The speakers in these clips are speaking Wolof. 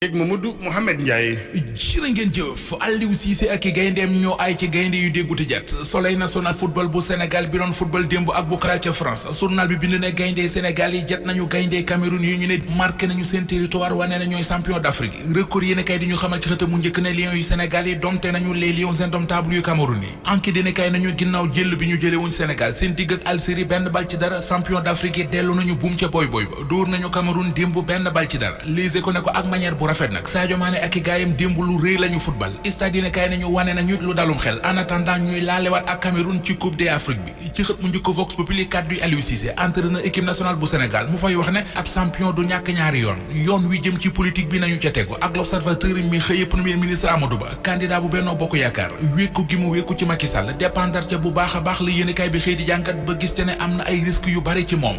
léegi Mamadou Mouhamed Ndiaye. jërë ngeen jëf Aliou Cissé ak i gayndeem ñoo ay ci gaynde yu dégguti jet Soleil national football bu Sénégal bi doon football démb ak bu karal ca France journal bi bind ne gaynde Sénégal yi jet nañu gaynde Cameroun yi ñu ne marqué nañu seen territoire wane na ñooy champion d'Afrique record yéen kay di ñu xamal ci xëta mu njëkk ne lions yu Sénégal yi domte nañu les lions indomptables yu Cameroun yi enquête dina kay nañu ginnaaw jël bi ñu jële wuñ Sénégal seen digg ak Algérie benn bal ci dara champion d'Afrique yi dellu nañu buum ca boy boy ba dóor nañu Cameroun démb benn bal ci dara lise ko ne ko ak manière bu rafet nag Sadio Mané ak i gaayam démb lu rëy lañu football stade dina kay nañu wane nañu lu dalum xel en attendant ñuy laalewaat ak Cameroun ci coupe d'Afrique bi ci xët mu njëkk Vox Populi kàddu yi Aliou Cissé entraîneur équipe nationale bu Sénégal mu fay wax ne ab champion du ñàkk ñaari yoon wi jëm ci politique bi nañu ca tegu ak l'observateur mi xëye premier ministre Amadou Ba candidat bu Benno Bokk Yaakaar wékku gi mu wékku ci Macky Sall dépendre ca bu baax a baax la yéenekaay bi xëy di jàngat ba gis te ne am na ay risques yu bari ci moom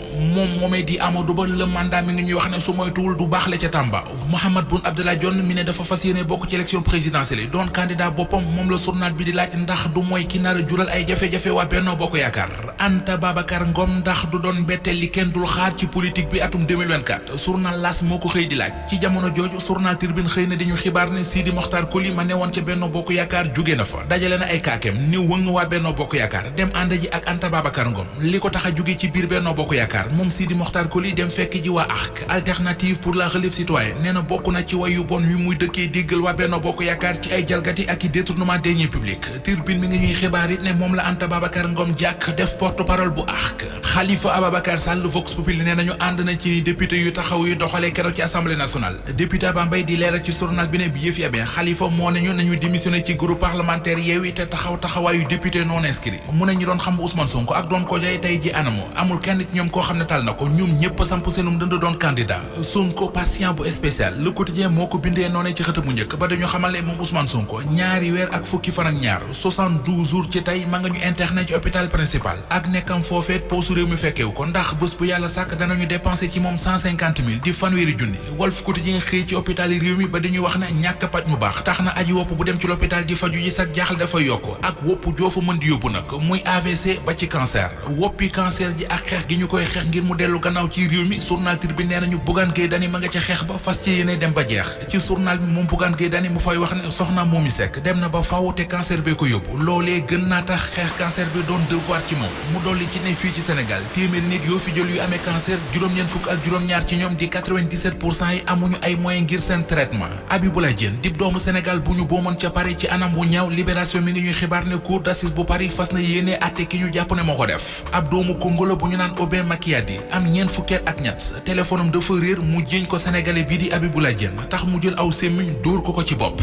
moomee di Amadou Ba le mandat mi ngi ñuy wax ne su moytuwul du baax la ca Tamba Mahammed Boun Abdallah Dionne mi ne dafa fas yéene bokk ci élection présidentielle yi doon candidat boppam moom la journal bi di laaj ndax du mooy ki nar a jural ay jafe-jafe waa Benno Bokk Yaakaar Anta Babacar Ngom ndax du doon mbetteel li kenn dul xaar ci politique bi atum 2024 journal L'As moo ko xëy di laaj ci jamono jooju journal Tribune xëy na di ñu xibaar ne Sidi Mokhtar Coly ma newoon ca Benno Bokk Yaakaar jóge na fa dajale na ay kaakem ni wëng waa Benno Bokk Yaakaar dem ànd ji ak Anta Babacar Ngom li ko tax a jóge ci biir Benno Bokk Yaakaar moom Sidi Mokhtar Coly dem fekk ji waa ARC alternative pour la relève citoyenne nee na bokk na ci wayu bon wi muy dëkkee déggal waa Benno Bokk Yaakaar ci ay jalgati ak i détournement deniers publics Tribune mi ngi ñuy xibaar it ne moom la Anta Babacar Ngom jàkk def porte-parole bu ARC Khalifa Ababacar Sall Vox Populi nee nañu ànd na ci député yu taxaw yu doxalee keroog ci assemblée nationale député Bambey di leeral ci journal bi ne bi yëf yabee Khalifa moo nañu nañu démissionné ci groupe parlementaire Yewwi te taxawaayu député non inscrit mu ne ñu doon xam Ousmane Sonko ak doon ko jay tey ji anamu amul kenn ci ñoom koo xam ne tal na ko ñoom ñëpp samp seenum dënd doon candidat Sonko patient bu spécial Le Quotidien moo ko bindee noonee ci xëta mu njëkk ba dañu xamal ne moom Ousmane Sonko ñaari weer ak fukki fan ak ñaar 72 jours ci tey ma nga ñu internet ci hôpital principal ak nekkam foofeet poosu réew mi fekkewu ko ndax bés bu yàlla sàkk danañu dépensé ci moom 150 000 di fanweeri junni Walf Quotidien xëy ci hôpital yi réew mi ba dañuy wax ne ñàkk paj mu baax tax na aji wopp bu dem ci l'hôpital di faju ji sax jaaxle dafa yokk ak wopp joofa mën di yóbbu nag muy AVC ba ci cancer woppi cancer ji ak xeex gi ñu koy xeex ngir mu dellu gannaaw ci réew mi journal Tribune nee nañu Bougane Gueye Dany ma nga ca xeex ba fas ci yéene dem ba jeex ci journal bi moom Bougane Gueye Dany mu fay wax ne soxna Momy Seck dem na ba faaw te cancer bee ko yóbbu loolee gën naa tax xeex cancer bi doon devoir ci moom mu dolli ci ne fii ci Sénégal téeméeri nit yoo fi jël yu amee cancer juróom-ñeent fukk ak juróom-ñaar ci ñoom di 97% yi amuñu ay moyens ngir seen traitement Abiboulaye Diène dib doomu Sénégal bu ñu boomoon ca Paris ci anam wu ñaaw Libération mi ngi ñuy xibaar ne cour d'assises bu Paris fas na yéene àtte ki ñu jàpp ne moo ko def ab doomu Congo la bu ñu naan Aubin Makiadi am ñeent fukkeet ak ñett téléphone am dafa réer mu jéñ ko sénégalais bii di Abiboulaye Diène tax mu jël aw semmiñ dóor ko ci bopp